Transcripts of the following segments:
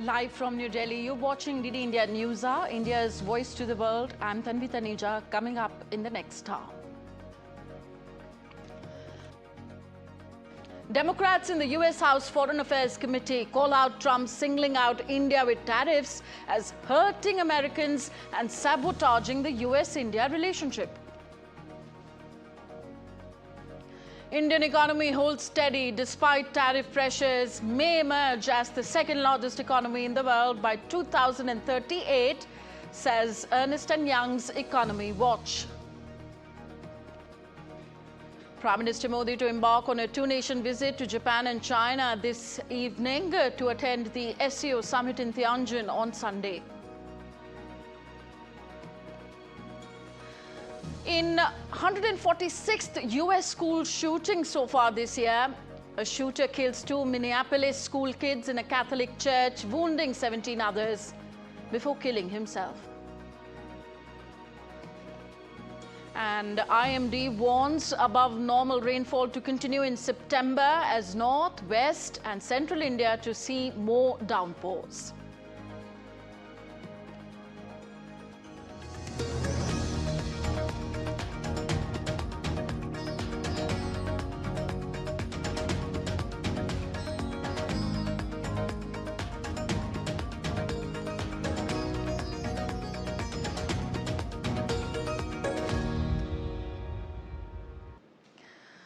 Live from New Delhi, you're watching DD India News Hour, India's voice to the world. I'm Tanvi Taneja, coming up in the next hour. Democrats in the U.S. House Foreign Affairs Committee call out Trump singling out India with tariffs as hurting Americans and sabotaging the U.S.-India relationship. Indian economy holds steady despite tariff pressures, may emerge as the second largest economy in the world by 2038, says Ernst & Young's Economy Watch. Prime Minister Modi to embark on a two-nation visit to Japan and China this evening to attend the SCO summit in Tianjin on Sunday. In 146th U.S. school shooting so far this year, a shooter kills 2 Minneapolis school kids in a Catholic church, wounding 17 others before killing himself. And IMD warns above normal rainfall to continue in September as North, West and Central India to see more downpours.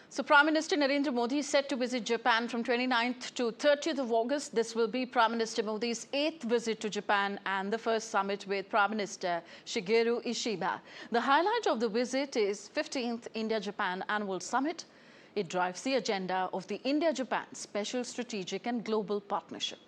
So Prime Minister Narendra Modi is set to visit Japan from 29th to 30th of August. This will be Prime Minister Modi's 8th visit to Japan and the first summit with Prime Minister Shigeru Ishiba. The highlight of the visit is 15th India-Japan Annual Summit. It drives the agenda of the India-Japan Special Strategic and Global Partnership.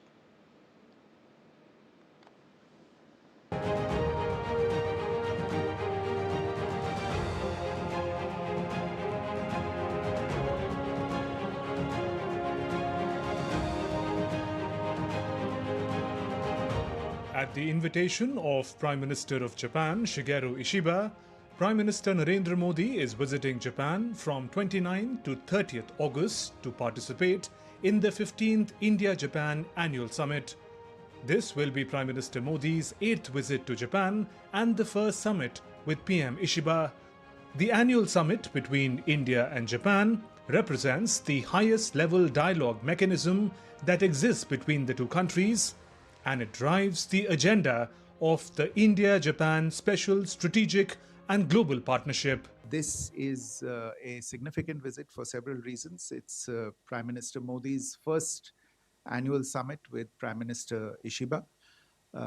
At the invitation of Prime Minister of Japan, Shigeru Ishiba, Prime Minister Narendra Modi is visiting Japan from 29 to 30th August to participate in the 15th India-Japan Annual Summit. This will be Prime Minister Modi's 8th visit to Japan and the first summit with PM Ishiba. The annual summit between India and Japan represents the highest level dialogue mechanism that exists between the two countries, and it drives the agenda of the India-Japan Special Strategic and Global Partnership. This is a significant visit for several reasons. It's Prime Minister Modi's first annual summit with Prime Minister Ishiba.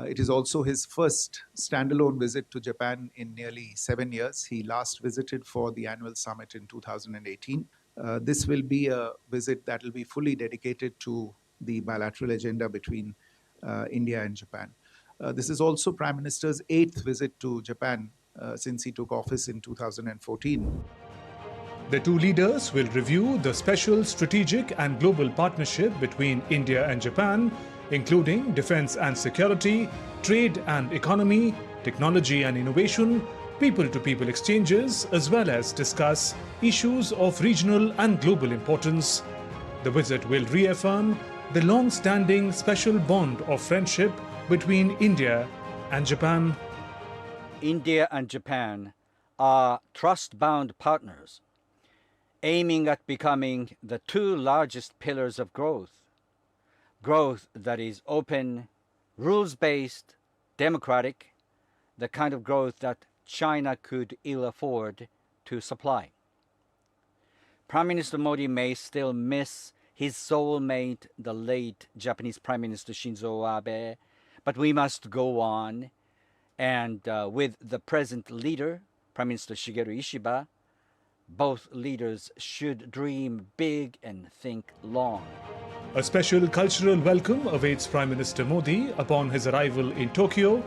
It is also his first standalone visit to Japan in nearly 7 years. He last visited for the annual summit in 2018. This will be a visit that will be fully dedicated to the bilateral agenda between India and Japan. This is also Prime Minister's 8th visit to Japan since he took office in 2014. The two leaders will review the special strategic and global partnership between India and Japan, including defense and security, trade and economy, technology and innovation, people-to-people exchanges, as well as discuss issues of regional and global importance. The visit will reaffirm the long-standing special bond of friendship between India and Japan. India and Japan are trust-bound partners, aiming at becoming the two largest pillars of growth. Growth that is open, rules-based, democratic, the kind of growth that China could ill afford to supply. Prime Minister Modi may still miss his soulmate, the late Japanese Prime Minister Shinzo Abe, but we must go on. And with the present leader, Prime Minister Shigeru Ishiba, both leaders should dream big and think long. A special cultural welcome awaits Prime Minister Modi upon his arrival in Tokyo.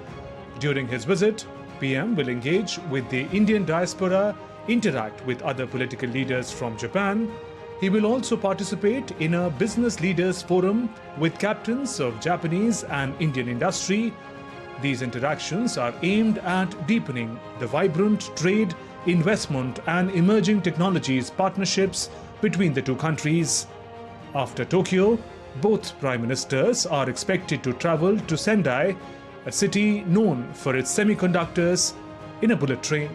During his visit, PM will engage with the Indian diaspora, interact with other political leaders from Japan. He will also participate in a business leaders forum with captains of Japanese and Indian industry. These interactions are aimed at deepening the vibrant trade, investment and emerging technologies partnerships between the two countries. After Tokyo, Both Prime Ministers are expected to travel to Sendai, a city known for its semiconductors, in a bullet train.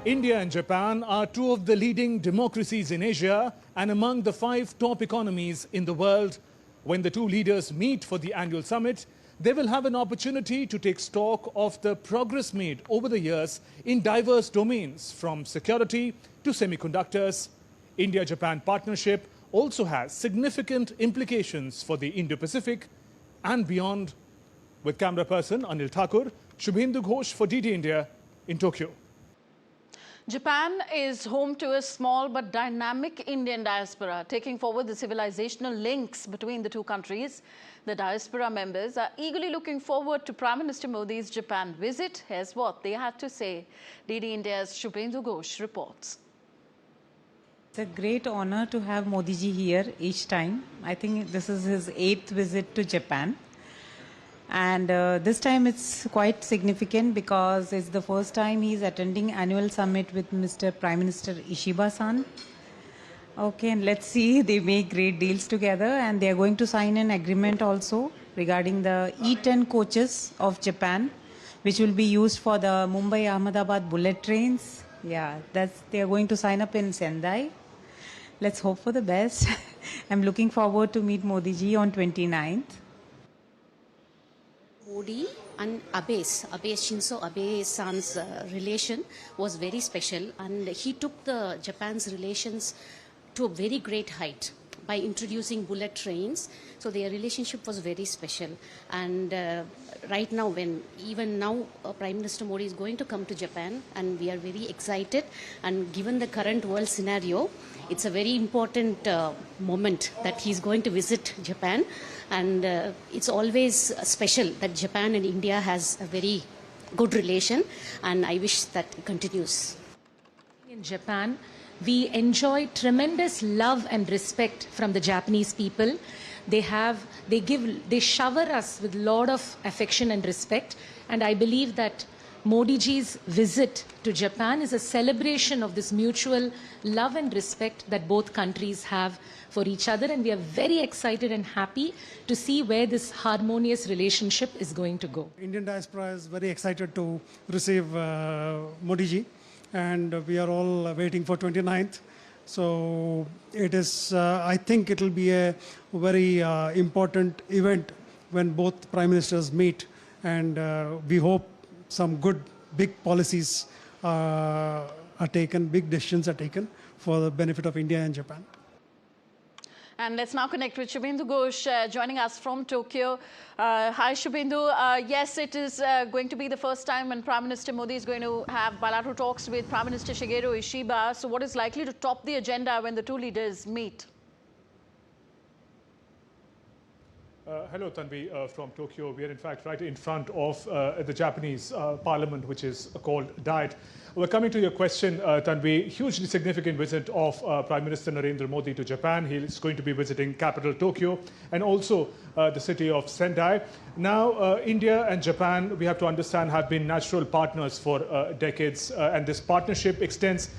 India and Japan are two of the leading democracies in Asia and among the 5 top economies in the world. When the two leaders meet for the annual summit, they will have an opportunity to take stock of the progress made over the years in diverse domains, from security to semiconductors. India-Japan partnership also has significant implications for the Indo-Pacific and beyond. With camera person Anil Thakur, Shubhendu Ghosh for DD India in Tokyo. Japan is home to a small but dynamic Indian diaspora, taking forward the civilizational links between the two countries. The diaspora members are eagerly looking forward to Prime Minister Modi's Japan visit. Here's what they had to say. DD India's Shubhendu Ghosh reports. It's a great honor to have Modi ji here each time. I think this is his 8th visit to Japan. And this time it's quite significant because it's the first time he's attending annual summit with Mr. Prime Minister Ishiba-san. Okay, and let's see, they make great deals together, and they're going to sign an agreement also regarding the E10 coaches of Japan, which will be used for the Mumbai-Ahmedabad bullet trains. Yeah, they're going to sign up in Sendai. Let's hope for the best. I'm looking forward to meet Modi ji on 29th. Modi and Shinzo Abe-san's relation was very special, and he took the Japan's relations to a very great height by introducing bullet trains. So their relationship was very special. And right now, even now Prime Minister Modi is going to come to Japan, and we are very excited. And given the current world scenario, it's a very important moment that he's going to visit Japan. And it's always special that Japan and India has a very good relation, and I wish that it continues. In Japan, we enjoy tremendous love and respect from the Japanese people. They shower us with a lot of affection and respect, and I believe that Modi ji's visit to Japan is a celebration of this mutual love and respect that both countries have for each other, and we are very excited and happy to see where this harmonious relationship is going to go. Indian diaspora is very excited to receive Modi ji, and we are all waiting for 29th. So it is, I think it will be a very important event when both prime ministers meet, and we hope some good big policies are taken, big decisions are taken for the benefit of India and Japan. And let's now connect with Shubhendu Ghosh joining us from Tokyo. Hi Shubhendu. Yes, it is going to be the first time when Prime Minister Modi is going to have bilateral talks with Prime Minister Shigeru Ishiba. So what is likely to top the agenda when the two leaders meet? Hello, Tanvi, from Tokyo. We are in fact right in front of the Japanese parliament, which is called Diet. We're coming to your question, Tanvi. Hugely significant visit of Prime Minister Narendra Modi to Japan. He is going to be visiting capital Tokyo and also the city of Sendai. Now, India and Japan, we have to understand, have been natural partners for decades, and this partnership extends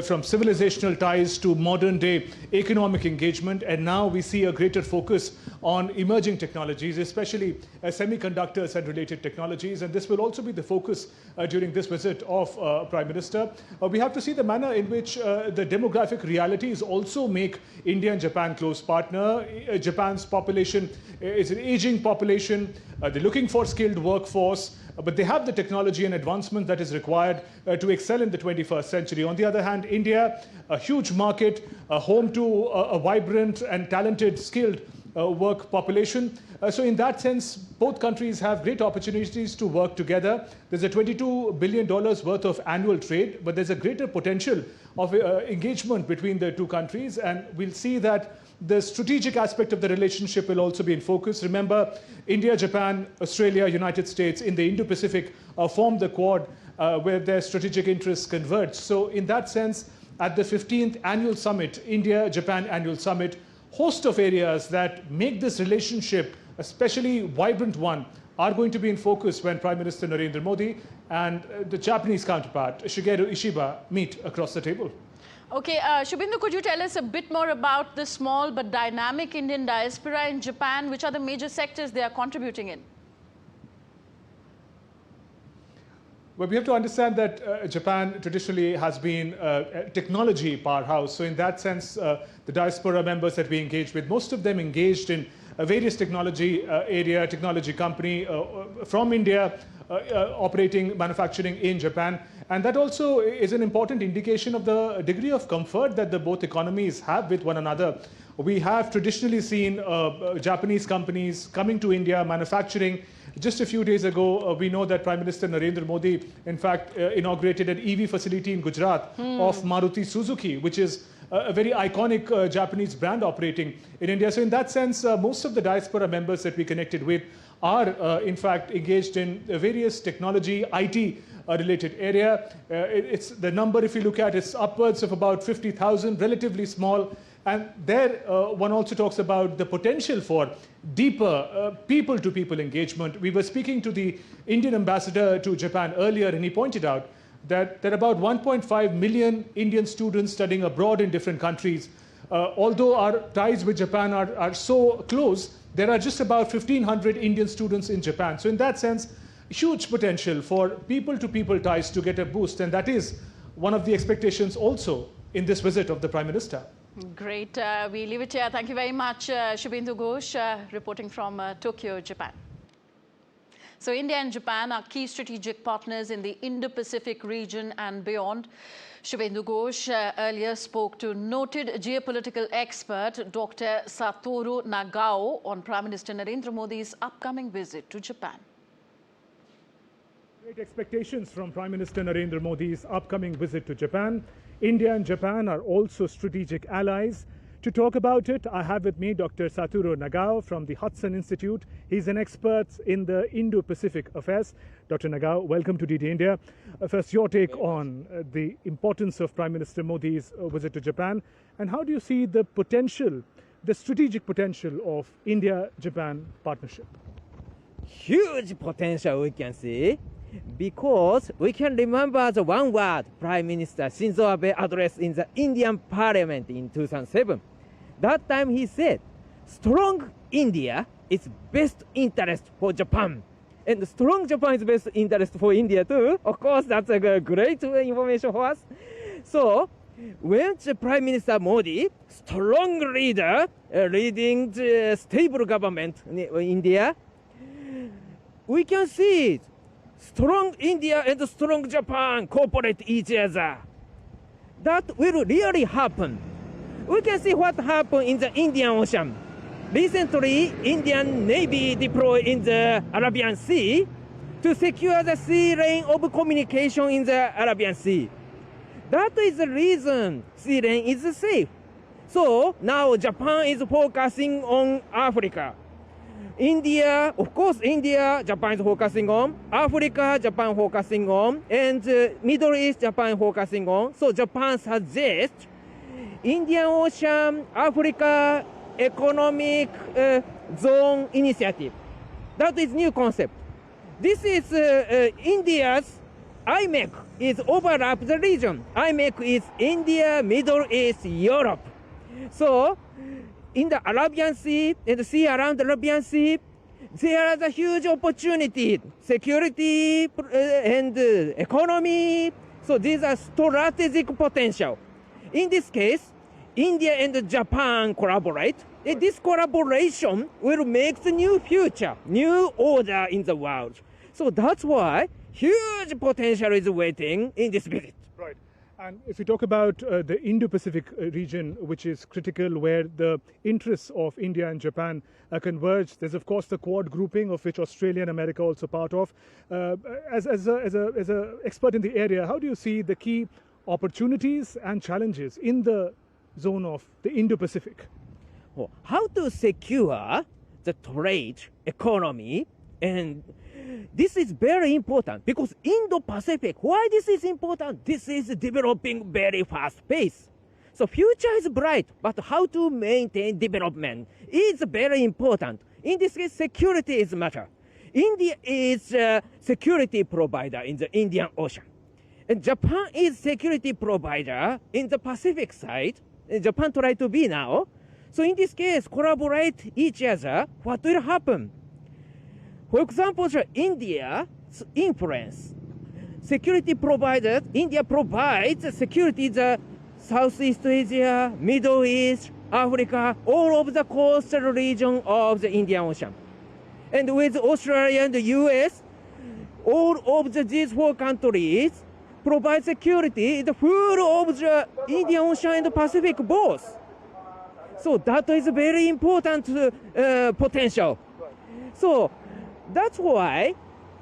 from civilizational ties to modern-day economic engagement, and now we see a greater focus on emerging technologies, especially semiconductors and related technologies, and this will also be the focus during this visit of Prime Minister. We have to see the manner in which the demographic realities also make India and Japan close partner. Japan's population is an aging population. They're looking for skilled workforce, but they have the technology and advancement that is required to excel in the 21st century. On the other hand, India, a huge market, home to a vibrant and talented, skilled work population. So in that sense, both countries have great opportunities to work together. There's a $22 billion worth of annual trade, but there's a greater potential of engagement between the two countries, and we'll see that the strategic aspect of the relationship will also be in focus. Remember, India, Japan, Australia, United States in the Indo-Pacific form the Quad where their strategic interests converge. So in that sense, at the 15th annual summit, India-Japan annual summit, host of areas that make this relationship a especially vibrant one are going to be in focus when Prime Minister Narendra Modi and the Japanese counterpart, Shigeru Ishiba, meet across the table. Okay, Shubhendu, could you tell us a bit more about the small but dynamic Indian diaspora in Japan? Which are the major sectors they are contributing in? Well, we have to understand that Japan traditionally has been a technology powerhouse. So in that sense, the diaspora members that we engage with, most of them engaged in various technology technology company from India, operating manufacturing in Japan. And that also is an important indication of the degree of comfort that the both economies have with one another. We have traditionally seen Japanese companies coming to India, manufacturing. Just a few days ago, we know that Prime Minister Narendra Modi, in fact, inaugurated an EV facility in Gujarat of Maruti Suzuki, which is a very iconic Japanese brand operating in India. So in that sense, most of the diaspora members that we connected with are, in fact, engaged in various technology, IT related area. It's the number, if you look at, it's upwards of about 50,000, relatively small. And there, one also talks about the potential for deeper people-to-people engagement. We were speaking to the Indian ambassador to Japan earlier, and he pointed out that there are about 1.5 million Indian students studying abroad in different countries. Although our ties with Japan are so close, there are just about 1,500 Indian students in Japan. So in that sense, huge potential for people-to-people ties to get a boost. And that is one of the expectations also in this visit of the Prime Minister. Great. We leave it here. Thank you very much, Shubhendu Ghosh, reporting from Tokyo, Japan. So India and Japan are key strategic partners in the Indo-Pacific region and beyond. Shubhendu Ghosh earlier spoke to noted geopolitical expert Dr. Satoru Nagao on Prime Minister Narendra Modi's upcoming visit to Japan. Great expectations from Prime Minister Narendra Modi's upcoming visit to Japan. India and Japan are also strategic allies. To talk about it, I have with me Dr. Satoru Nagao from the Hudson Institute. He's an expert in the Indo-Pacific affairs. Dr. Nagao, welcome to DD India. First, your take on the importance of Prime Minister Modi's visit to Japan, and how do you see the potential, the strategic potential of India-Japan partnership? Huge potential we can see, because we can remember the one word Prime Minister Shinzo Abe addressed in the Indian Parliament in 2007. That time he said, strong India is best interest for Japan. And strong Japan is best interest for India too. Of course, that's a great information for us. So, when the Prime Minister Modi, strong leader, leading the stable government in India, we can see it. Strong India and strong Japan cooperate each other. That will really happen. We can see what happened in the Indian Ocean. Recently, Indian Navy deployed in the Arabian Sea to secure the sea lane of communication in the Arabian Sea. That is the reason sea lane is safe. So now Japan is focusing on Africa. India, of course, India, Japan is focusing on. Africa, Japan focusing on. And Middle East, Japan focusing on. So Japan suggests Indian Ocean, Africa Economic Zone Initiative. That is new concept. This is India's IMEC is overlap the region. IMEC is India, Middle East, Europe. So in the Arabian Sea and the sea around the Arabian Sea, there is a huge opportunity, security and economy. So these are strategic potential. In this case, India and Japan collaborate. And this collaboration will make the new future, new order in the world. So that's why huge potential is waiting in this visit. Right. And if we talk about the Indo-Pacific region, which is critical, where the interests of India and Japan converge, there's of course the Quad grouping, of which Australia and America are also part of. As an expert in the area, how do you see the key opportunities and challenges in the zone of the Indo-Pacific? Well, how to secure the trade, economy, and this is very important because Indo-Pacific, why this is important? This is developing very fast pace. So future is bright, but how to maintain development is very important. In this case, security is matter. India is a security provider in the Indian Ocean. And Japan is security provider in the Pacific side. Japan try to be now. So in this case, collaborate each other. What will happen? For example, India's influence. Security providers, India provides security the Southeast Asia, Middle East, Africa, all of the coastal region of the Indian Ocean. And with Australia and the U.S., all of these four countries provide security in the full of the Indian Ocean and the Pacific both. So that is very important potential. So that's why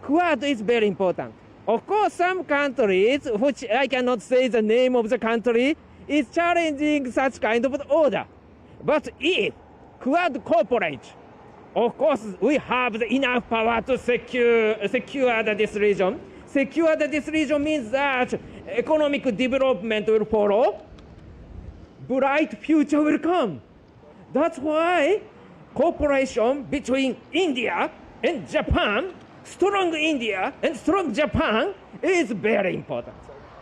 Quad is very important. Of course, some countries, which I cannot say the name of the country, is challenging such kind of order. But if Quad cooperate, of course, we have enough power to secure this region. Secure this region means that economic development will follow, bright future will come. That's why cooperation between India and Japan, strong India and strong Japan, is very important.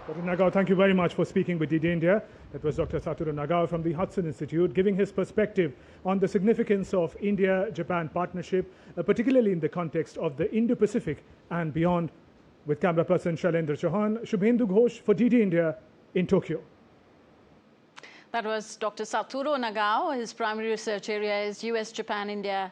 Dr. Nagao, thank you very much for speaking with DD India. That was Dr. Satoru Nagao from the Hudson Institute, giving his perspective on the significance of India-Japan partnership, particularly in the context of the Indo-Pacific and beyond. With camera person Shailendra Chauhan, Shubhendu Ghosh for DD India in Tokyo. That was Dr. Satoru Nagao. His primary research area is US, Japan, India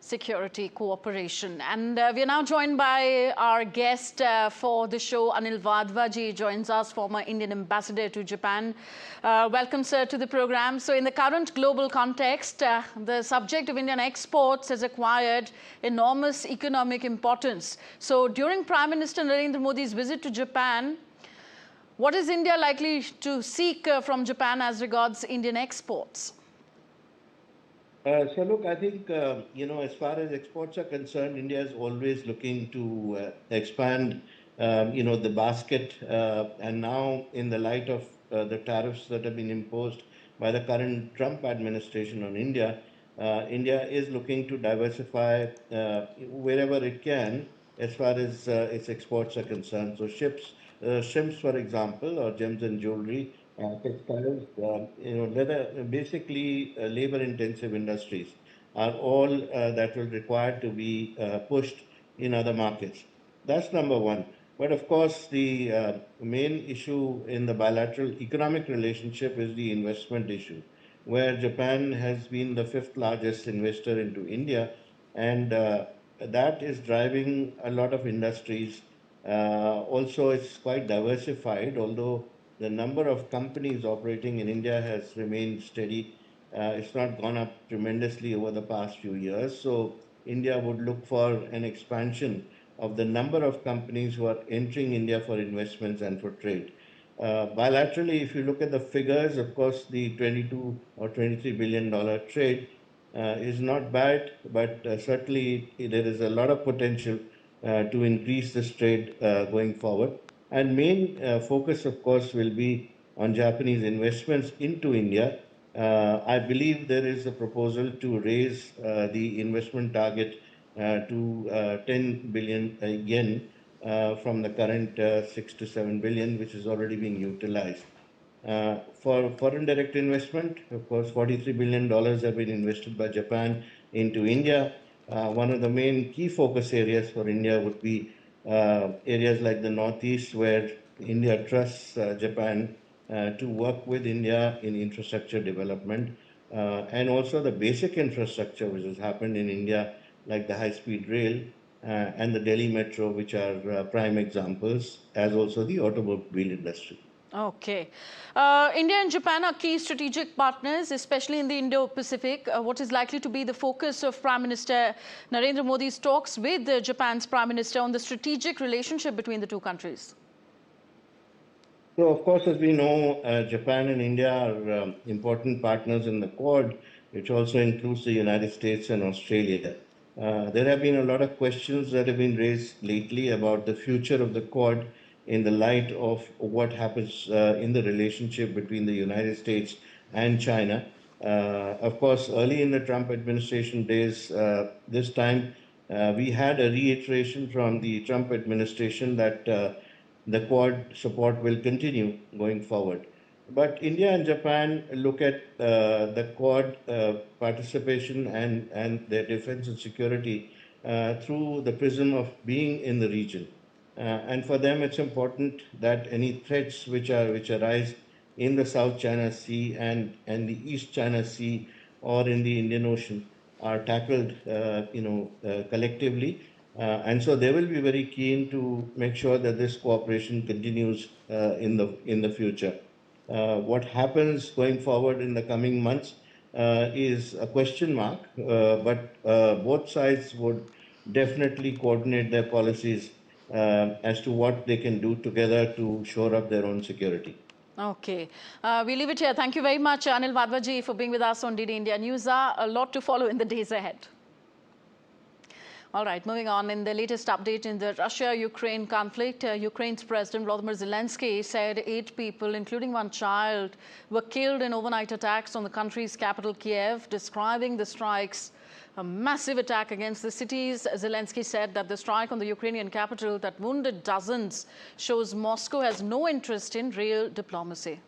security cooperation. And we are now joined by our guest for the show, Anil Vadvaji joins us, former Indian ambassador to Japan. Welcome, sir, to the program. So in the current global context, the subject of Indian exports has acquired enormous economic importance. So during Prime Minister Narendra Modi's visit to Japan, what is India likely to seek from Japan as regards Indian exports? So look, I think, as far as exports are concerned, India is always looking to expand, the basket. And now in the light of the tariffs that have been imposed by the current Trump administration on India, India is looking to diversify wherever it can as far as its exports are concerned. So shrimps, for example, or gems and jewelry, textiles, leather, basically labor-intensive industries are all that will require to be pushed in other markets. That's number one. But of course, the main issue in the bilateral economic relationship is the investment issue, where Japan has been the fifth largest investor into India, and that is driving a lot of industries. Also, it's quite diversified, although the number of companies operating in India has remained steady. It's not gone up tremendously over the past few years. So India would look for an expansion of the number of companies who are entering India for investments and for trade. Bilaterally, if you look at the figures, of course, the $22 or $23 billion trade is not bad, but certainly there is a lot of potential to increase this trade going forward. And main focus, of course, will be on Japanese investments into India. I believe there is a proposal to raise the investment target to 10 billion yen from the current 6 to 7 billion, which is already being utilized. For foreign direct investment, of course, $43 billion have been invested by Japan into India. One of the main key focus areas for India would be areas like the Northeast, where India trusts Japan to work with India in infrastructure development, and also the basic infrastructure which has happened in India, like the high-speed rail and the Delhi Metro, which are prime examples, as also the automobile industry. Okay. India and Japan are key strategic partners, especially in the Indo-Pacific. What is likely to be the focus of Prime Minister Narendra Modi's talks with Japan's Prime Minister on the strategic relationship between the two countries? So, of course, as we know, Japan and India are important partners in the Quad, which also includes the United States and Australia. There have been a lot of questions that have been raised lately about the future of the Quad in the light of what happens in the relationship between the United States and China. Of course, early in the Trump administration days, this time we had a reiteration from the Trump administration that the Quad support will continue going forward. But India and Japan look at the Quad participation and their defense and security through the prism of being in the region. And for them, it's important that any threats which arise in the South China Sea and the East China Sea or in the Indian Ocean are tackled, collectively. And so they will be very keen to make sure that this cooperation continues in the future. What happens going forward in the coming months is a question mark, but both sides would definitely coordinate their policies as to what they can do together to shore up their own security. Okay. We leave it here. Thank you very much, Anil Vadvaji, for being with us on DD India News. A lot to follow in the days ahead. All right, moving on. In the latest update in the Russia-Ukraine conflict, Ukraine's President Volodymyr Zelensky said 8 people, including 1 child, were killed in overnight attacks on the country's capital, Kiev, describing the strikes a massive attack against the cities. Zelensky said that the strike on the Ukrainian capital that wounded dozens shows Moscow has no interest in real diplomacy.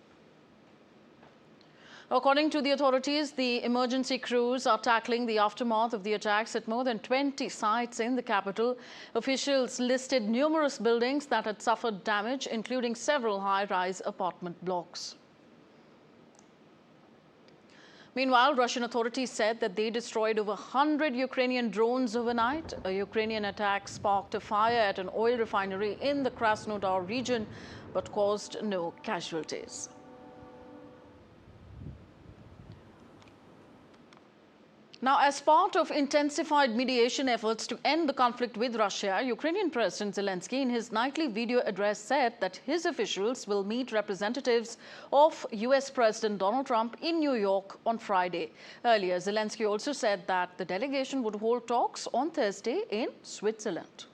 According to the authorities, the emergency crews are tackling the aftermath of the attacks at more than 20 sites in the capital. Officials listed numerous buildings that had suffered damage, including several high-rise apartment blocks. Meanwhile, Russian authorities said that they destroyed over 100 Ukrainian drones overnight. A Ukrainian attack sparked a fire at an oil refinery in the Krasnodar region, but caused no casualties. Now, as part of intensified mediation efforts to end the conflict with Russia, Ukrainian President Zelensky in his nightly video address said that his officials will meet representatives of U.S. President Donald Trump in New York on Friday. Earlier, Zelensky also said that the delegation would hold talks on Thursday in Switzerland.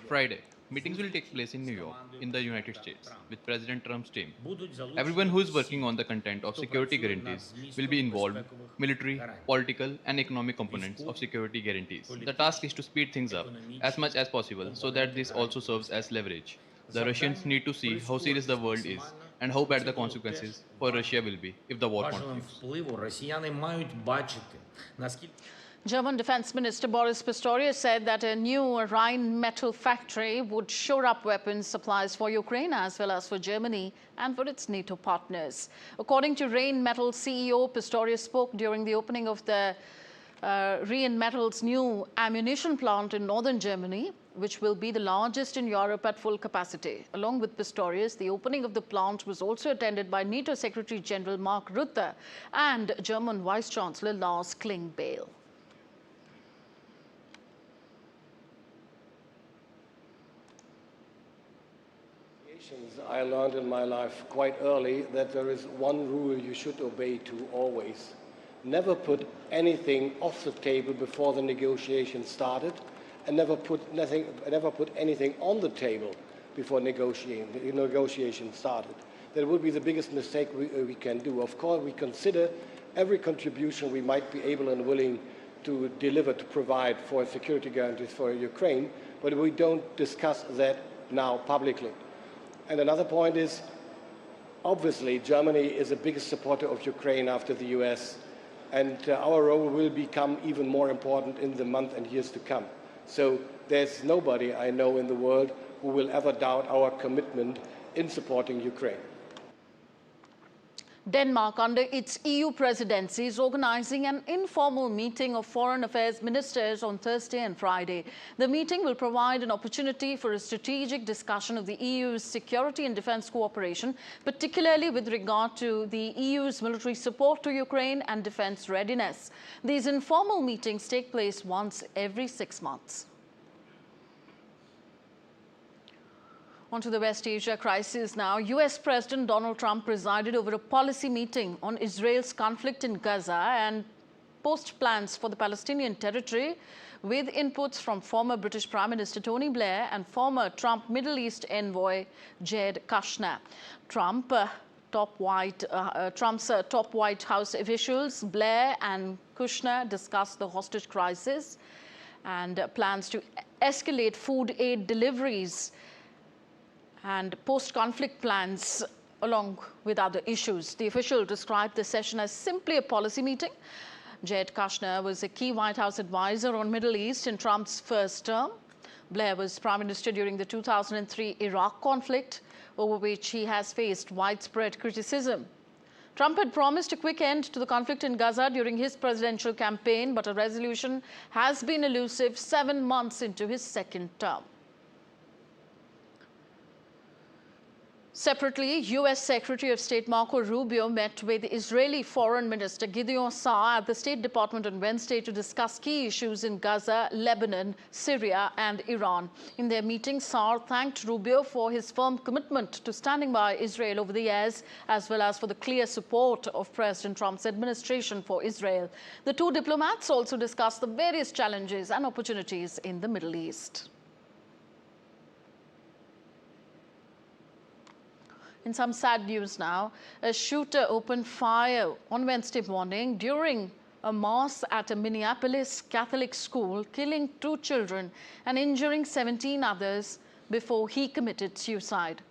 Friday. Meetings will take place in New York, in the United States, with President Trump's team. Everyone who is working on the content of security guarantees will be involved, military, political, and economic components of security guarantees. The task is to speed things up as much as possible so that this also serves as leverage. The Russians need to see how serious the world is and how bad the consequences for Russia will be if the war continues. German Defense Minister Boris Pistorius said that a new Rhine metal factory would shore up weapons supplies for Ukraine as well as for Germany and for its NATO partners. According to Rheinmetall CEO, Pistorius spoke during the opening of the Rheinmetall's new ammunition plant in northern Germany, which will be the largest in Europe at full capacity. Along with Pistorius, the opening of the plant was also attended by NATO Secretary General Mark Rutte and German Vice-Chancellor Lars Klingbeil. I learned in my life quite early that there is one rule you should obey to always. Never put anything off the table before the negotiation started, and never put anything on the table before the negotiation started. That would be the biggest mistake we can do. Of course, we consider every contribution we might be able and willing to deliver, to provide for security guarantees for Ukraine, but we don't discuss that now publicly. And another point is, obviously, Germany is the biggest supporter of Ukraine after the U.S., and our role will become even more important in the months and years to come. So there's nobody I know in the world who will ever doubt our commitment in supporting Ukraine. Denmark, under its EU presidency, is organizing an informal meeting of foreign affairs ministers on Thursday and Friday. The meeting will provide an opportunity for a strategic discussion of the EU's security and defense cooperation, particularly with regard to the EU's military support to Ukraine and defense readiness. These informal meetings take place once every 6 months. On to the West Asia crisis now. U.S. President Donald Trump presided over a policy meeting on Israel's conflict in Gaza and post plans for the Palestinian territory with inputs from former British Prime Minister Tony Blair and former Trump Middle East envoy Jared Kushner. Trump's top White House officials, Blair and Kushner, discussed the hostage crisis and plans to escalate food aid deliveries and post-conflict plans along with other issues. The official described the session as simply a policy meeting. Jared Kushner was a key White House advisor on Middle East in Trump's first term. Blair was Prime Minister during the 2003 Iraq conflict, over which he has faced widespread criticism. Trump had promised a quick end to the conflict in Gaza during his presidential campaign, but a resolution has been elusive 7 months into his second term. Separately, U.S. Secretary of State Marco Rubio met with Israeli Foreign Minister Gideon Saar at the State Department on Wednesday to discuss key issues in Gaza, Lebanon, Syria and Iran. In their meeting, Saar thanked Rubio for his firm commitment to standing by Israel over the years, as well as for the clear support of President Trump's administration for Israel. The two diplomats also discussed the various challenges and opportunities in the Middle East. In some sad news now, a shooter opened fire on Wednesday morning during a mass at a Minneapolis Catholic school, killing 2 children and injuring 17 others before he committed suicide.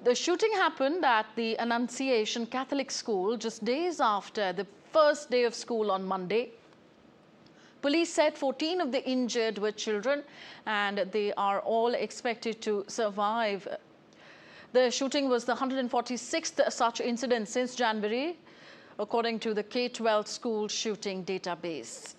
The shooting happened at the Annunciation Catholic School just days after the first day of school on Monday. Police said 14 of the injured were children and they are all expected to survive. The shooting was the 146th such incident since January, according to the K-12 school shooting database.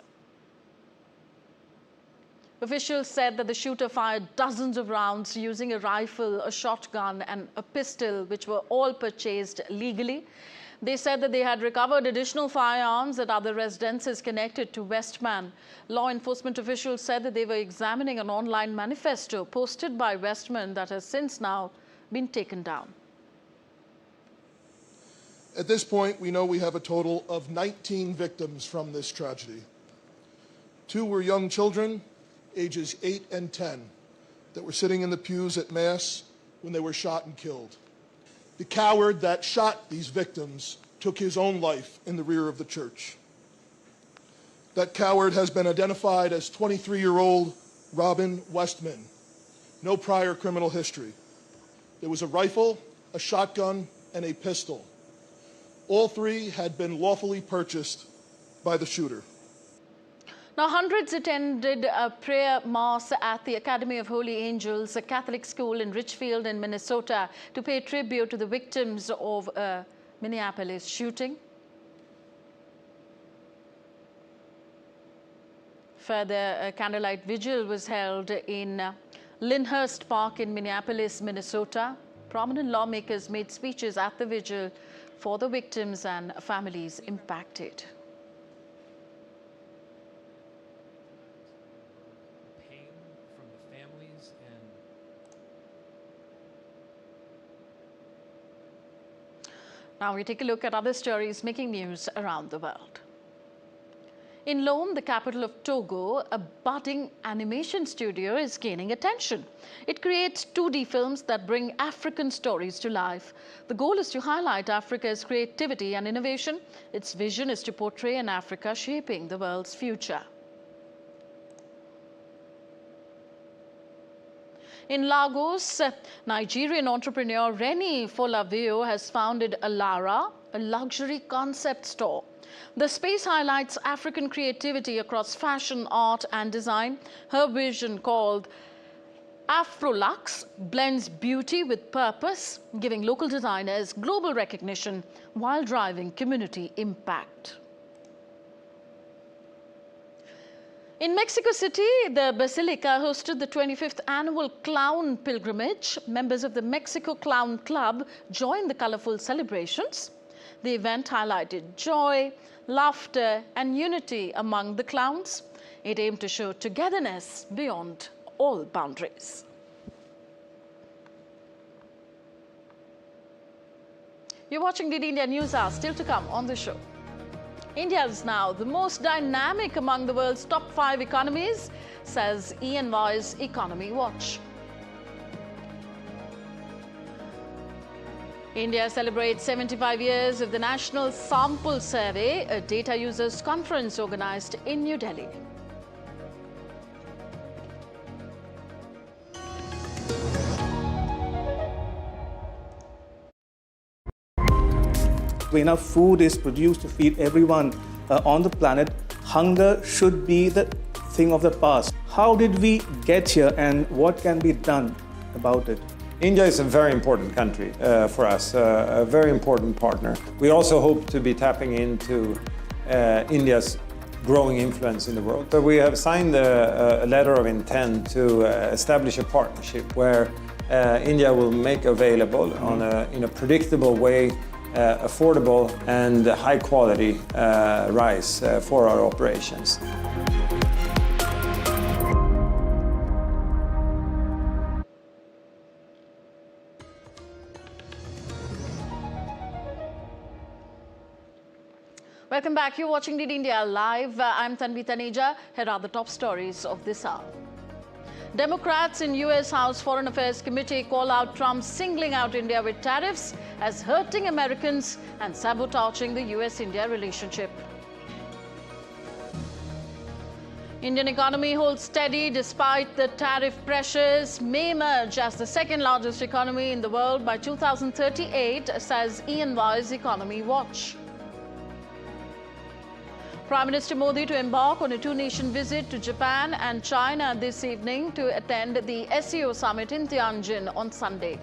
Officials said that the shooter fired dozens of rounds using a rifle, a shotgun and a pistol, which were all purchased legally. They said that they had recovered additional firearms at other residences connected to Westman. Law enforcement officials said that they were examining an online manifesto posted by Westman that has since now been taken down. At this point, we know we have a total of 19 victims from this tragedy. 2 were young children, ages 8 and 10, that were sitting in the pews at Mass when they were shot and killed. The coward that shot these victims took his own life in the rear of the church. That coward has been identified as 23-year-old Robin Westman. No prior criminal history. There was a rifle, a shotgun, and a pistol. All 3 had been lawfully purchased by the shooter. Now, hundreds attended a prayer mass at the Academy of Holy Angels, a Catholic school in Richfield in Minnesota, to pay tribute to the victims of a Minneapolis shooting. Further, a candlelight vigil was held in Lyndhurst Park in Minneapolis, Minnesota. Prominent lawmakers made speeches at the vigil for the victims and families impacted. Pain from the families Now we take a look at other stories making news around the world. In Lome, the capital of Togo, a budding animation studio is gaining attention. It creates 2D films that bring African stories to life. The goal is to highlight Africa's creativity and innovation. Its vision is to portray an Africa shaping the world's future. In Lagos, Nigerian entrepreneur Reni Folavio has founded Alara, a luxury concept store. The space highlights African creativity across fashion, art and design. Her vision, called Afrolux, blends beauty with purpose, giving local designers global recognition while driving community impact. In Mexico City, the Basilica hosted the 25th annual Clown Pilgrimage. Members of the Mexico Clown Club joined the colorful celebrations. The event highlighted joy, laughter and unity among the clowns. It aimed to show togetherness beyond all boundaries. You're watching DD India News Hour. Still to come on the show. India is now the most dynamic among the world's top 5 economies, says E&Y's Economy Watch. India celebrates 75 years of the National Sample Survey, a data users conference organized in New Delhi. enough food is produced to feed everyone on the planet, hunger should be the thing of the past. How did we get here and what can be done about it? India is a very important country for us, a very important partner. We also hope to be tapping into India's growing influence in the world. So we have signed a letter of intent to establish a partnership where India will make available in a predictable way affordable and high quality rice for our operations. Welcome back. You're watching DD India Live. I'm Tanvi Taneja. Here are the top stories of this hour. Democrats in U.S. House Foreign Affairs Committee call out Trump singling out India with tariffs as hurting Americans and sabotaging the U.S.-India relationship. Indian economy holds steady despite the tariff pressures, may emerge as the second largest economy in the world by 2038, says E&Y's Economy Watch. Prime Minister Modi to embark on a two-nation visit to Japan and China this evening to attend the SCO summit in Tianjin on Sunday.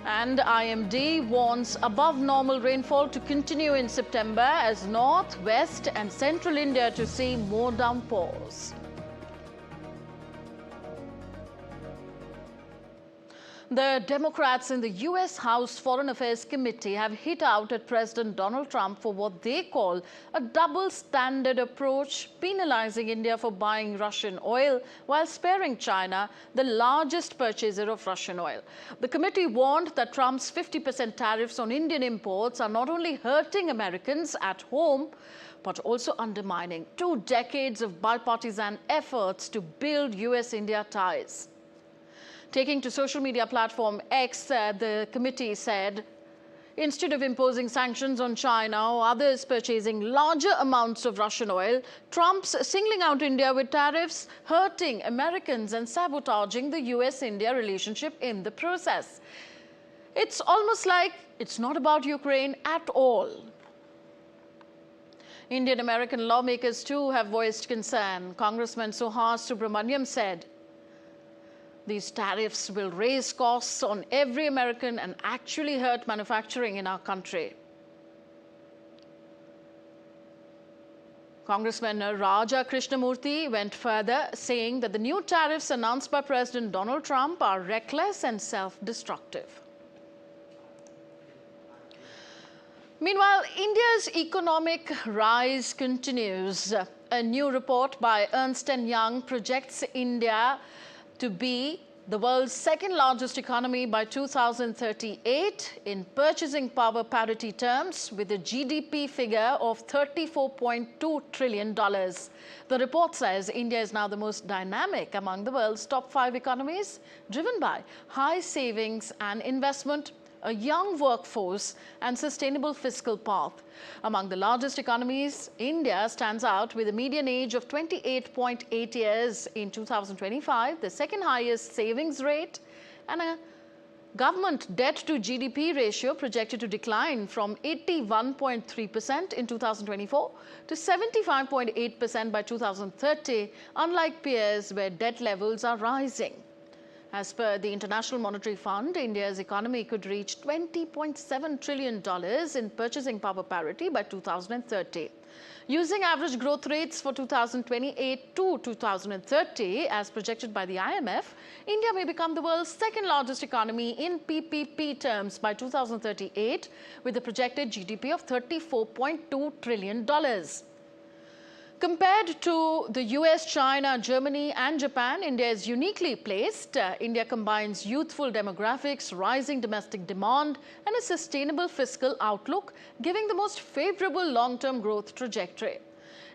And IMD warns above normal rainfall to continue in September as north, west and central India to see more downpours. The Democrats in the U.S. House Foreign Affairs Committee have hit out at President Donald Trump for what they call a double standard approach, penalizing India for buying Russian oil while sparing China, the largest purchaser of Russian oil. The committee warned that Trump's 50% tariffs on Indian imports are not only hurting Americans at home, but also undermining 2 decades of bipartisan efforts to build U.S.-India ties. Taking to social media platform X, the committee said, instead of imposing sanctions on China or others purchasing larger amounts of Russian oil, Trump's singling out India with tariffs, hurting Americans and sabotaging the US-India relationship in the process. It's almost like it's not about Ukraine at all. Indian-American lawmakers too have voiced concern. Congressman Suhas Subramaniam said, these tariffs will raise costs on every American and actually hurt manufacturing in our country. Congressman Raja Krishnamurthy went further, saying that the new tariffs announced by President Donald Trump are reckless and self-destructive. Meanwhile, India's economic rise continues. A new report by Ernst & Young projects India to be the world's second largest economy by 2038 in purchasing power parity terms, with a GDP figure of $34.2 trillion. The report says India is now the most dynamic among the world's top 5 economies, driven by high savings and investment, a young workforce and sustainable fiscal path. Among the largest economies, India stands out with a median age of 28.8 years in 2025, the second highest savings rate, and a government debt to GDP ratio projected to decline from 81.3% in 2024 to 75.8% by 2030, unlike peers where debt levels are rising. As per the International Monetary Fund, India's economy could reach $20.7 trillion in purchasing power parity by 2030. Using average growth rates for 2028 to 2030, as projected by the IMF, India may become the world's second largest economy in PPP terms by 2038, with a projected GDP of $34.2 trillion. Compared to the US, China, Germany and Japan, India is uniquely placed. India combines youthful demographics, rising domestic demand and a sustainable fiscal outlook, giving the most favorable long-term growth trajectory.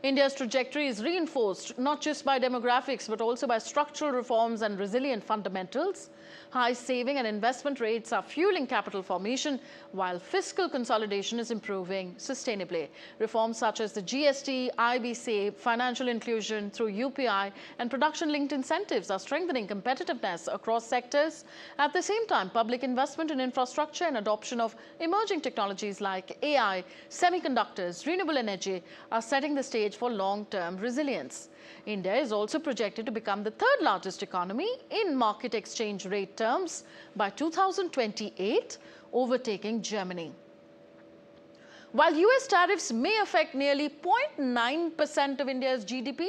India's trajectory is reinforced not just by demographics but also by structural reforms and resilient fundamentals. High saving and investment rates are fueling capital formation, while fiscal consolidation is improving sustainably. Reforms such as the GST, IBC, financial inclusion through UPI and production-linked incentives are strengthening competitiveness across sectors. At the same time, public investment in infrastructure and adoption of emerging technologies like AI, semiconductors, renewable energy are setting the stage for long-term resilience. India is also projected to become the third largest economy in market exchange rate terms by 2028, overtaking Germany. While US tariffs may affect nearly 0.9% of India's GDP,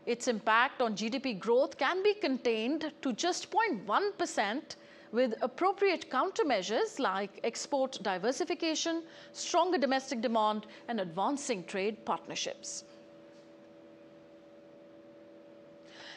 its impact on GDP growth can be contained to just 0.1% with appropriate countermeasures like export diversification, stronger domestic demand, and advancing trade partnerships.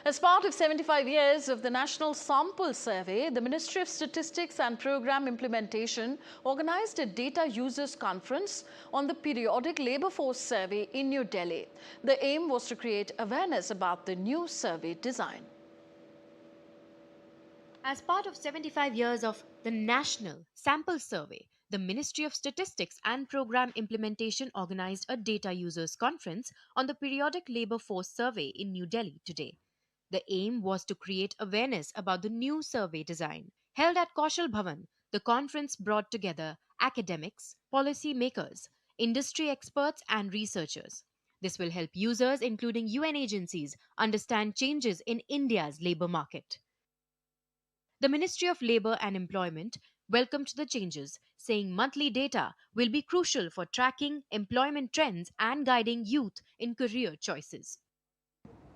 As part of 75 years of the National Sample Survey, the Ministry of Statistics and Program Implementation organized a data users conference on the periodic labour force survey in New Delhi. The aim was to create awareness about the new survey design. As part of 75 years of the National Sample Survey, the Ministry of Statistics and Program Implementation organized a data users conference on the periodic labour force survey in New Delhi today. The aim was to create awareness about the new survey design. Held at Kaushal Bhavan, the conference brought together academics, policy makers, industry experts and researchers. This will help users, including UN agencies, understand changes in India's labour market. The Ministry of Labour and Employment welcomed the changes, saying monthly data will be crucial for tracking employment trends and guiding youth in career choices.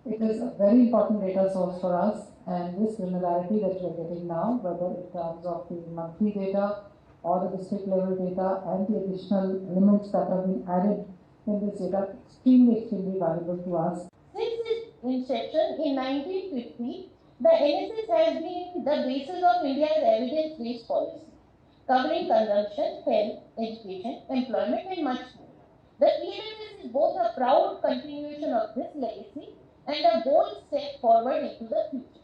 It is a very important data source for us, and this granularity that we are getting now, whether in terms of the monthly data or the district level data and the additional elements that have been added in this data, extremely valuable to us. Since its inception in 1950, the NSS has been the basis of India's evidence-based policy, covering consumption, health, education, employment and much more. The ELSS is both a proud continuation of this legacy and a bold step forward into the future.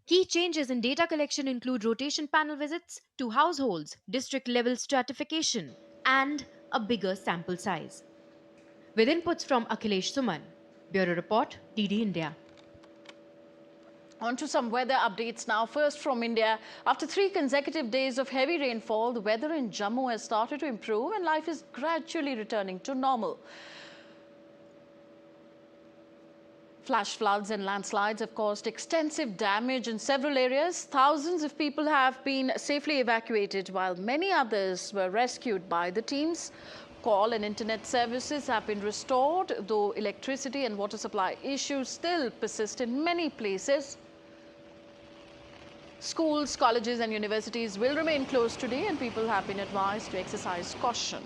Key changes in data collection include rotation panel visits to households, district-level stratification, and a bigger sample size. With inputs from Akhilesh Suman, Bureau Report, DD India. On to some weather updates now. First from India. After 3 consecutive days of heavy rainfall, the weather in Jammu has started to improve and life is gradually returning to normal. Flash floods and landslides have caused extensive damage in several areas. Thousands of people have been safely evacuated, while many others were rescued by the teams. Call and internet services have been restored, though electricity and water supply issues still persist in many places. Schools, colleges and universities will remain closed today, and people have been advised to exercise caution.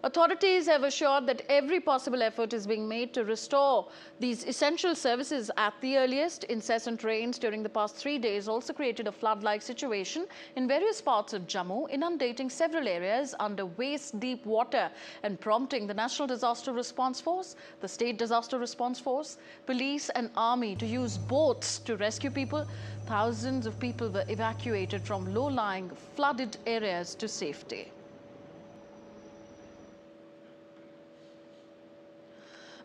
Authorities have assured that every possible effort is being made to restore these essential services at the earliest. Incessant rains during the past 3 days also created a flood-like situation in various parts of Jammu, inundating several areas under waist-deep water and prompting the National Disaster Response Force, the State Disaster Response Force, police and army to use boats to rescue people. Thousands of people were evacuated from low-lying flooded areas to safety.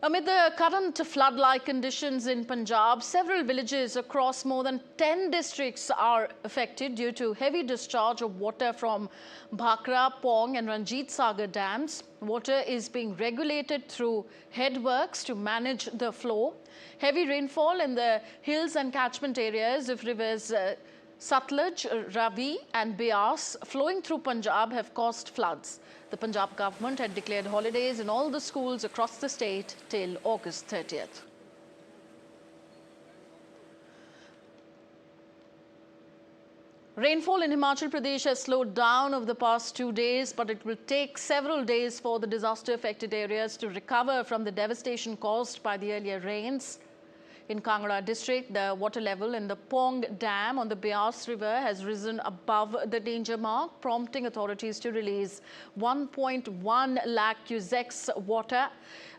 Amid the current flood-like conditions in Punjab, several villages across more than 10 districts are affected due to heavy discharge of water from Bhakra, Pong and Ranjit Sagar dams. Water is being regulated through headworks to manage the flow. Heavy rainfall in the hills and catchment areas of rivers Satluj, Ravi and Beas flowing through Punjab have caused floods. The Punjab government had declared holidays in all the schools across the state till August 30th. Rainfall in Himachal Pradesh has slowed down over the past 2 days, but it will take several days for the disaster-affected areas to recover from the devastation caused by the earlier rains. In Kangra district, the water level in the Pong Dam on the Beas River has risen above the danger mark, prompting authorities to release 1.1 lakh cusecs water.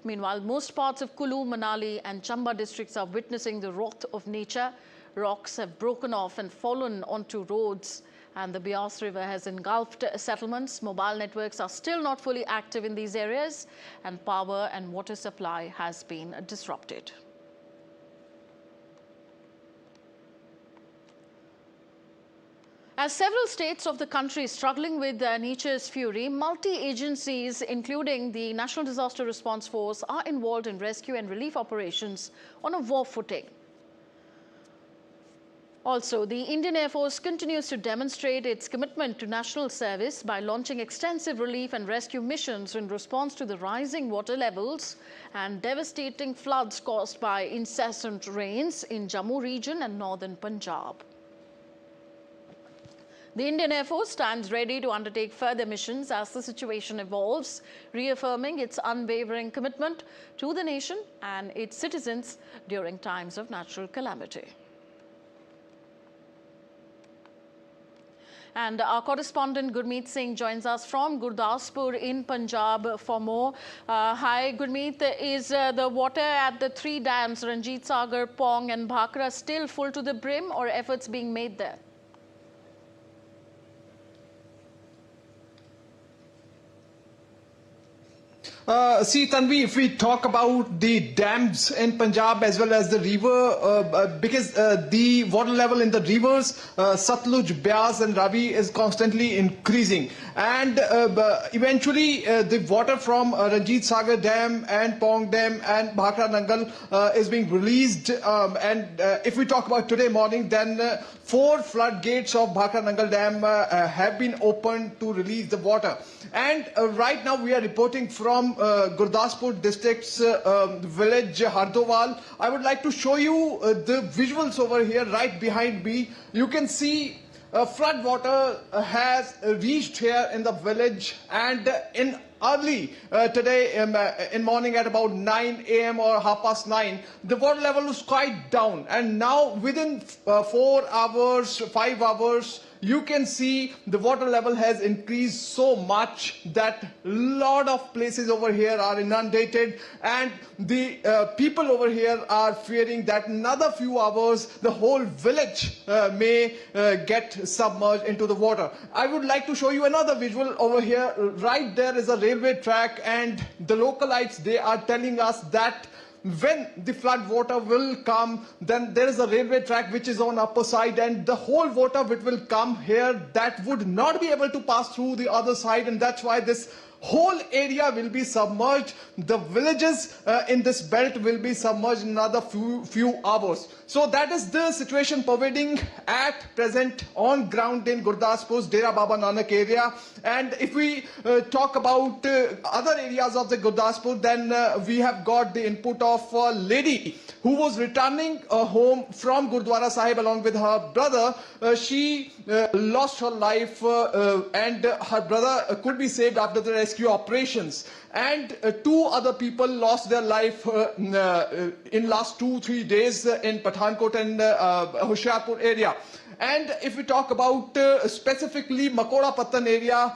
Meanwhile, most parts of Kulu, Manali and Chamba districts are witnessing the wrath of nature. Rocks have broken off and fallen onto roads, and the Beas River has engulfed settlements. Mobile networks are still not fully active in these areas, and power and water supply has been disrupted. As several states of the country struggling with nature's fury, multi-agencies, including the National Disaster Response Force, are involved in rescue and relief operations on a war footing. Also, the Indian Air Force continues to demonstrate its commitment to national service by launching extensive relief and rescue missions in response to the rising water levels and devastating floods caused by incessant rains in Jammu region and northern Punjab. The Indian Air Force stands ready to undertake further missions as the situation evolves, reaffirming its unwavering commitment to the nation and its citizens during times of natural calamity. And our correspondent Gurmeet Singh joins us from Gurdaspur in Punjab for more. Hi, Gurmeet. Is the water at the three dams, Ranjit Sagar, Pong and Bhakra, still full to the brim, or efforts being made there? See, Tanvi, if we talk about the dams in Punjab as well as the river, because the water level in the rivers, Satluj, Beas and Ravi is constantly increasing. And eventually the water from Ranjit Sagar Dam and Pong Dam and Bhakra Nangal is being released. And if we talk about today morning, then 4 floodgates of Bhakra Nangal Dam have been opened to release the water. And right now we are reporting from Gurdaspur district's village Hardowal. I would like to show you the visuals over here right behind me. You can see flood water has reached here in the village, and in early today in morning at about 9 a.m. or 9:30, the water level was quite down, and now within 4 hours, 5 hours, you can see the water level has increased so much that a lot of places over here are inundated, and the people over here are fearing that another few hours the whole village may get submerged into the water. I would like to show you another visual over here. Right there is a railway track, and the localites, they are telling us that when the flood water will come, then there is a railway track which is on upper side, and the whole water which will come here, that would not be able to pass through the other side, and that's why this whole area will be submerged. The villages in this belt will be submerged in another few hours. So that is the situation pervading at present on ground in Gurdaspur's Dera Baba Nanak area. And if we talk about other areas of the Gurdaspur, then we have got the input of a lady who was returning home from Gurdwara Sahib along with her brother. She lost her life and her brother could be saved after the rescue operations. And 2 other people lost their life in last 2-3 days in Pathankot and Hoshiarpur area. And if we talk about specifically Makoda Patan area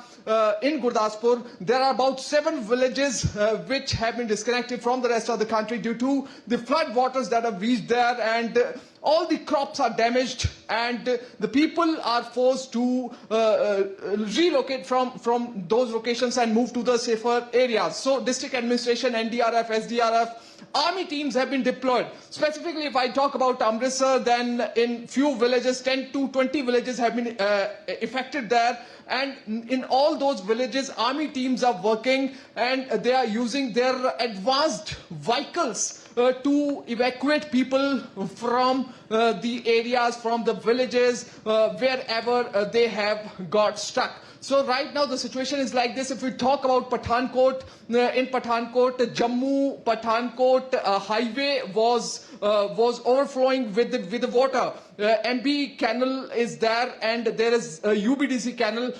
in Gurdaspur, there are about 7 villages which have been disconnected from the rest of the country due to the flood waters that have reached there, and all the crops are damaged, and the people are forced to relocate from those locations and move to the safer areas. So district administration, NDRF, SDRF, army teams have been deployed. Specifically, if I talk about Amritsar, then in few villages, 10 to 20 villages have been affected there. And in all those villages, army teams are working, and they are using their advanced vehicles to evacuate people from the areas, from the villages, wherever they have got stuck. So right now the situation is like this. If we talk about Pathankot, in Pathankot, Jammu Pathankot highway was overflowing with the water. MB canal is there, and there is a UBDC canal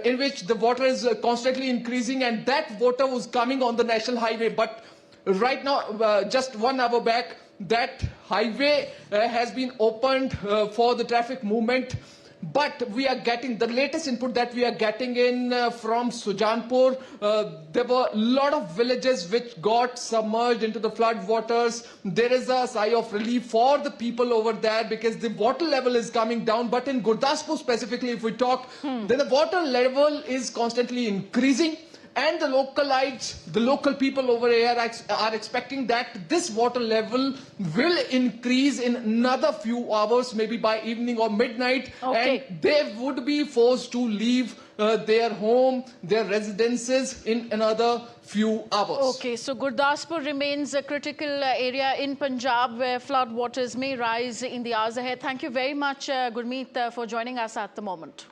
in which the water is constantly increasing, and that water was coming on the national highway. But Right now, just 1 hour back, that highway has been opened for the traffic movement. But we are getting the latest input that we are getting in from Sujanpur. There were a lot of villages which got submerged into the flood waters. There is a sigh of relief for the people over there because the water level is coming down. But in Gurdaspur specifically, if we talk, then the water level is constantly increasing. And the localites, the local people over here are expecting that this water level will increase in another few hours, maybe by evening or midnight. Okay. And they would be forced to leave their home, their residences in another few hours. Okay, so Gurdaspur remains a critical area in Punjab where flood waters may rise in the hours ahead. Thank you very much, Gurmeet, for joining us at the moment.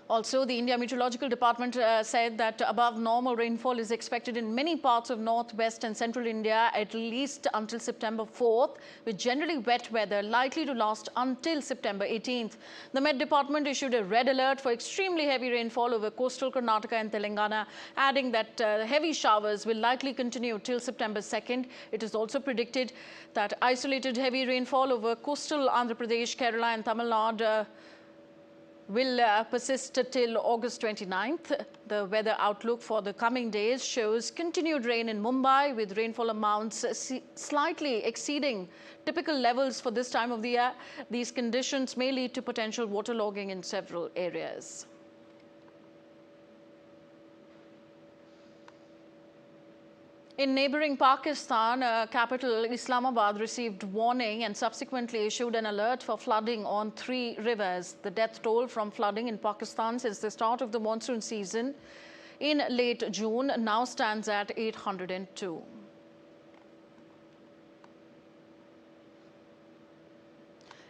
Also, the India Meteorological Department said that above normal rainfall is expected in many parts of northwest and central India at least until September 4th, with generally wet weather likely to last until September 18th. The Met Department issued a red alert for extremely heavy rainfall over coastal Karnataka and Telangana, adding that heavy showers will likely continue till September 2nd. It is also predicted that isolated heavy rainfall over coastal Andhra Pradesh, Kerala and Tamil Nadu will persist till August 29th. The weather outlook for the coming days shows continued rain in Mumbai with rainfall amounts slightly exceeding typical levels for this time of the year. These conditions may lead to potential waterlogging in several areas. In neighboring Pakistan, capital Islamabad received warning and subsequently issued an alert for flooding on 3 rivers. The death toll from flooding in Pakistan since the start of the monsoon season in late June now stands at 802.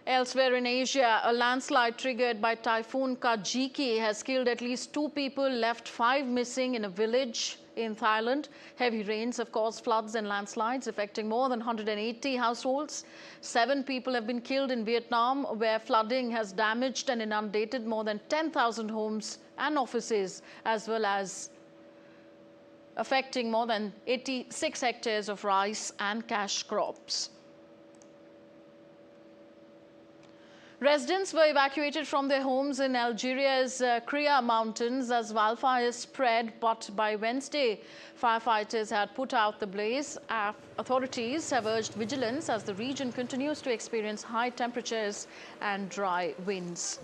Elsewhere in Asia, a landslide triggered by Typhoon Kajiki has killed at least 2 people, left 5 missing in a village in Thailand. Heavy rains have caused floods and landslides affecting more than 180 households. 7 people have been killed in Vietnam, where flooding has damaged and inundated more than 10,000 homes and offices, as well as affecting more than 86 hectares of rice and cash crops. Residents were evacuated from their homes in Algeria's Kria Mountains as wildfires spread, but by Wednesday, firefighters had put out the blaze. Authorities have urged vigilance as the region continues to experience high temperatures and dry winds.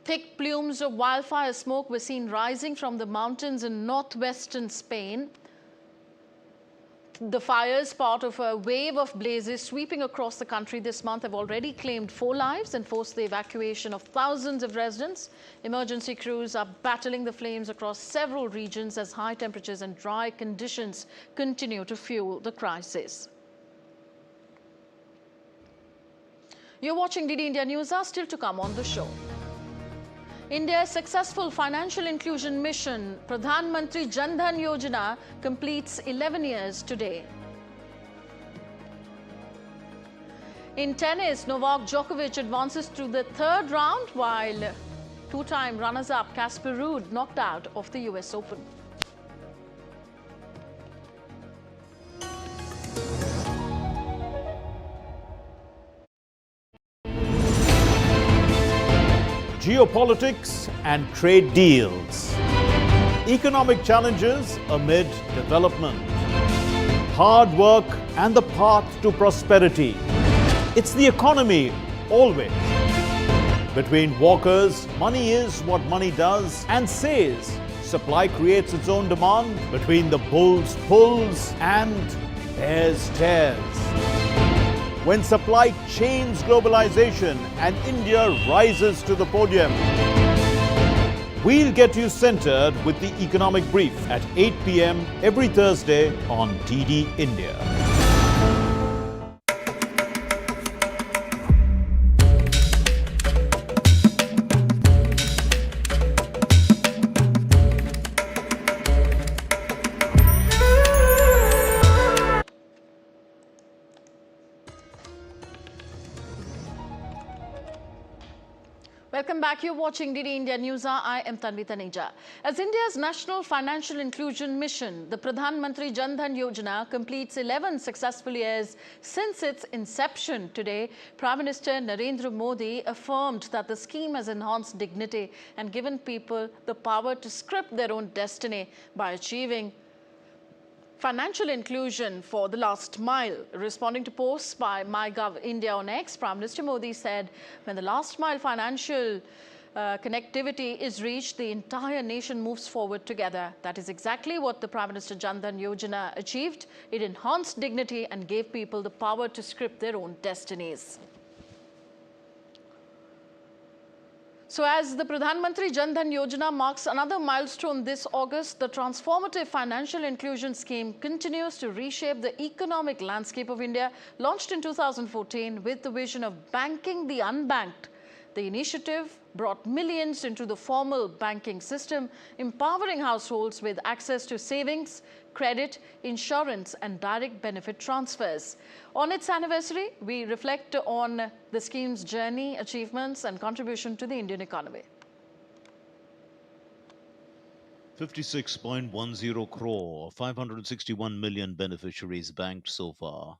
Thick plumes of wildfire smoke were seen rising from the mountains in northwestern Spain. The fires, part of a wave of blazes sweeping across the country this month, have already claimed 4 lives and forced the evacuation of thousands of residents. Emergency crews are battling the flames across several regions as high temperatures and dry conditions continue to fuel the crisis. You're watching DD India News. Are still to come on the show. India's successful financial inclusion mission, Pradhan Mantri Jan Dhan Yojana, completes 11 years today. In tennis, Novak Djokovic advances to the 3rd round, while 2-time runners-up Casper Ruud knocked out of the US Open. Geopolitics and trade deals, economic challenges amid development, hard work and the path to prosperity. It's the economy always. Between walkers, money is what money does and says. Supply creates its own demand. Between the bulls pulls and bears tears. When supply chains globalization and India rises to the podium. We'll get you centered with the economic brief at 8 p.m. every Thursday on DD India. Welcome back. You're watching DD India News. I am Tanvi Taneja. As India's National Financial Inclusion Mission, the Pradhan Mantri Jan Dhan Yojana completes 11 successful years since its inception. Today, Prime Minister Narendra Modi affirmed that the scheme has enhanced dignity and given people the power to script their own destiny by achieving financial inclusion for the last mile. Responding to posts by MyGov India on X, Prime Minister Modi said, when the last mile financial connectivity is reached, the entire nation moves forward together. That is exactly what the Prime Minister Jan Dhan Yojana achieved. It enhanced dignity and gave people the power to script their own destinies. So as the Pradhan Mantri Jan Dhan Yojana marks another milestone this August, the transformative financial inclusion scheme continues to reshape the economic landscape of India. Launched in 2014 with the vision of banking the unbanked, the initiative brought millions into the formal banking system, empowering households with access to savings, credit, insurance and direct benefit transfers. On its anniversary, we reflect on the scheme's journey, achievements and contribution to the Indian economy. 56.10 crore, 561 million beneficiaries banked so far.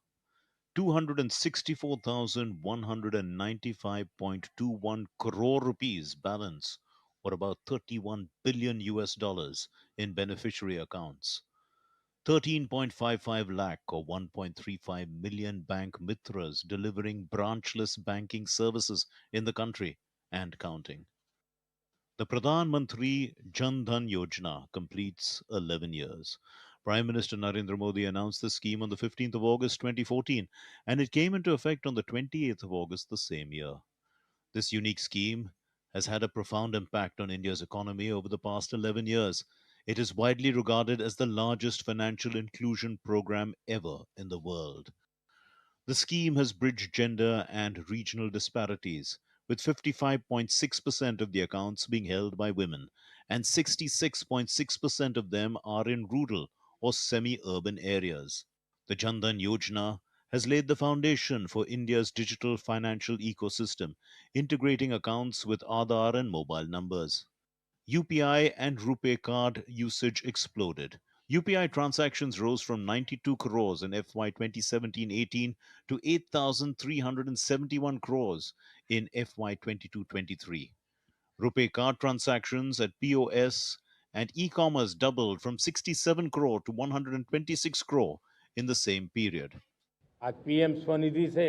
264,195.21 crore rupees balance, or about $31 billion in beneficiary accounts. 13.55 lakh or 1.35 million bank mithras delivering branchless banking services in the country and counting. The Pradhan Mantri Jan Dhan Yojana completes 11 years. Prime Minister Narendra Modi announced the scheme on the 15th of August 2014, and it came into effect on the 28th of August the same year. This unique scheme has had a profound impact on India's economy over the past 11 years. It is widely regarded as the largest financial inclusion program ever in the world. The scheme has bridged gender and regional disparities, with 55.6% of the accounts being held by women, and 66.6% of them are in rural or semi-urban areas. The Jan Dhan Yojana has laid the foundation for India's digital financial ecosystem, integrating accounts with Aadhaar and mobile numbers. UPI and RuPay card usage exploded. UPI transactions rose from 92 crores in FY 2017-18 to 8,371 crores in FY 22-23. RuPay card transactions at POS and e-commerce doubled from 67 crore to 126 crore in the same period. आज PM Svanidhi से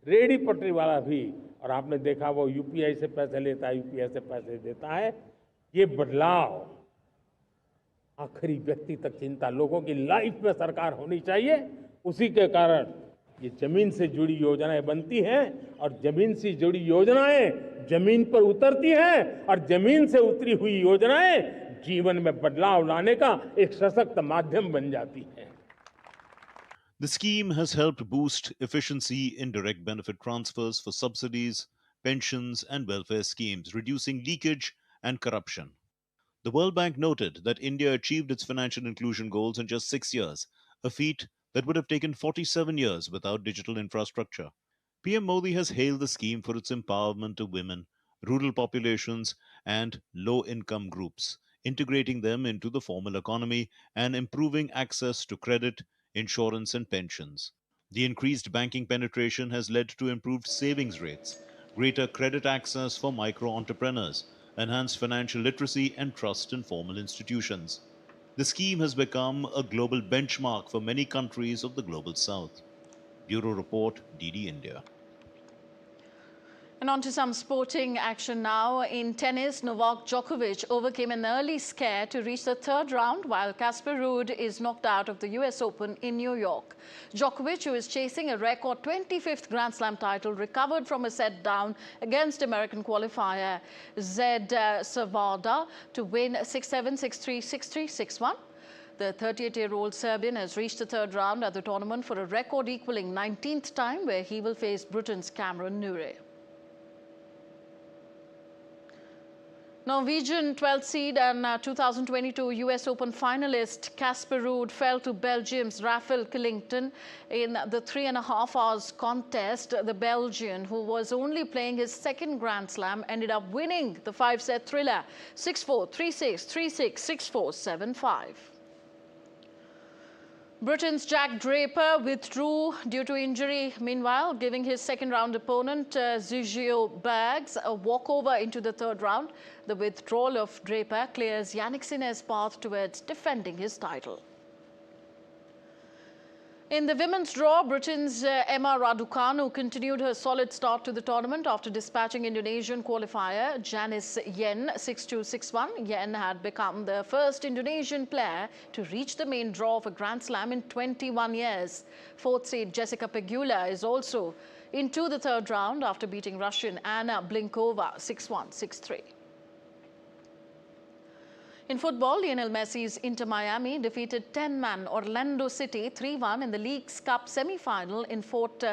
ready पटरी वाला भी, और आपने देखा वो UPI से पैसे लेता है, यूपीआई से पैसे देता है. ये बदलाव आखिरी व्यक्ति तक चिंता, लोगों की लाइफ में सरकार होनी चाहिए. उसी के कारण ये जमीन से जुड़ी योजनाएं बनती हैं, और जमीन से जुड़ी योजनाएं जमीन पर उतरती हैं, और जमीन से उतरी हुई योजनाएं जीवन में बदलाव लाने का एक सशक्त माध्यम बन जाती हैं. The scheme has helped boost efficiency in direct benefit transfers for subsidies, pensions, and welfare schemes, reducing leakage and corruption. The World Bank noted that India achieved its financial inclusion goals in just 6 years, a feat that would have taken 47 years without digital infrastructure. PM Modi has hailed the scheme for its empowerment of women, rural populations, and low-income groups, integrating them into the formal economy and improving access to credit, insurance, and pensions. The increased banking penetration has led to improved savings rates, greater credit access for micro-entrepreneurs, enhanced financial literacy and trust in formal institutions. The scheme has become a global benchmark for many countries of the Global South. Bureau Report, DD India. And on to some sporting action now. In tennis, Novak Djokovic overcame an early scare to reach the third round, while Casper Ruud is knocked out of the US Open in New York. Djokovic, who is chasing a record 25th Grand Slam title, recovered from a set down against American qualifier Zed Savada to win 6-7, 6-3, 6-3, 6-1. The 38-year-old Serbian has reached the third round at the tournament for a record-equaling 19th time, where he will face Britain's Cameron Norrie. Norwegian 12th seed and 2022 U.S. Open finalist Casper Ruud fell to Belgium's Rafael Killington in the 3.5 hours contest. The Belgian, who was only playing his second Grand Slam, ended up winning the 5-set thriller 6-4, 3-6, 3-6, 6-4, 7-5. Britain's Jack Draper withdrew due to injury, meanwhile giving his second-round opponent Sergio Bergs a walkover into the third round. The withdrawal of Draper clears Yannick Sinner's path towards defending his title. In the women's draw, Britain's Emma Raducanu continued her solid start to the tournament after dispatching Indonesian qualifier Janice Yen 6-2, 6-1. Yen had become the first Indonesian player to reach the main draw of a Grand Slam in 21 years. Fourth seed Jessica Pegula is also into the third round after beating Russian Anna Blinkova 6-1, 6-3. In football, Lionel Messi's Inter Miami defeated 10-man Orlando City 3-1 in the League's Cup semi-final in Fort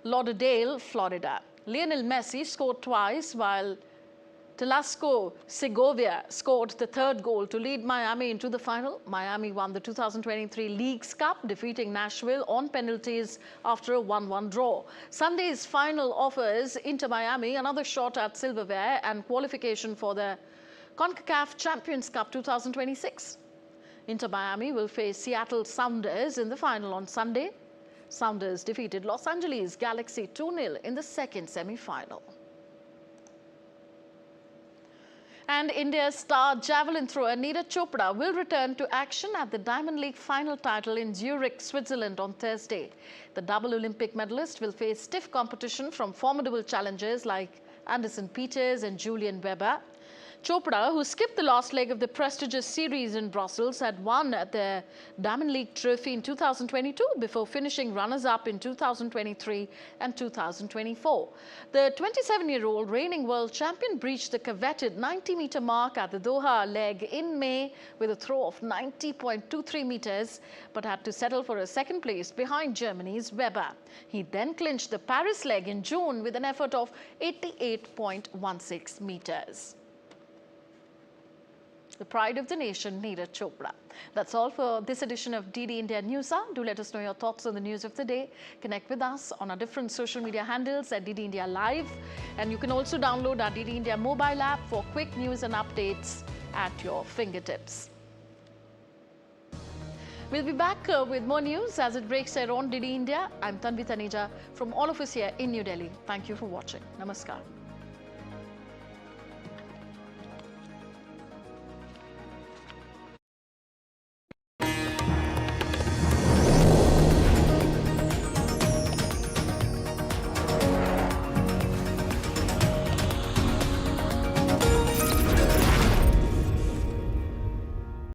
Lauderdale, Florida. Lionel Messi scored twice, while Telasco Segovia scored the third goal to lead Miami into the final. Miami won the 2023 League's Cup, defeating Nashville on penalties after a 1-1 draw. Sunday's final offers Inter Miami another shot at silverware and qualification for the CONCACAF Champions Cup 2026. Inter Miami will face Seattle Sounders in the final on Sunday. Sounders defeated Los Angeles Galaxy 2-0 in the second semi-final. And India's star javelin thrower Neeraj Chopra will return to action at the Diamond League final title in Zurich, Switzerland on Thursday. The double Olympic medalist will face stiff competition from formidable challengers like Anderson Peters and Julian Weber. Chopra, who skipped the last leg of the prestigious series in Brussels, had won the Diamond League trophy in 2022 before finishing runners-up in 2023 and 2024. The 27-year-old reigning world champion breached the coveted 90-meter mark at the Doha leg in May with a throw of 90.23 meters, but had to settle for a second place behind Germany's Weber. He then clinched the Paris leg in June with an effort of 88.16 meters. The pride of the nation, Neeraj Chopra. That's all for this edition of DD India News Hour. Do let us know your thoughts on the news of the day. Connect with us on our different social media handles at DD India Live. And you can also download our DD India mobile app for quick news and updates at your fingertips. We'll be back with more news as it breaks here on DD India. I'm Tanvi Taneja from all of us here in New Delhi. Thank you for watching. Namaskar.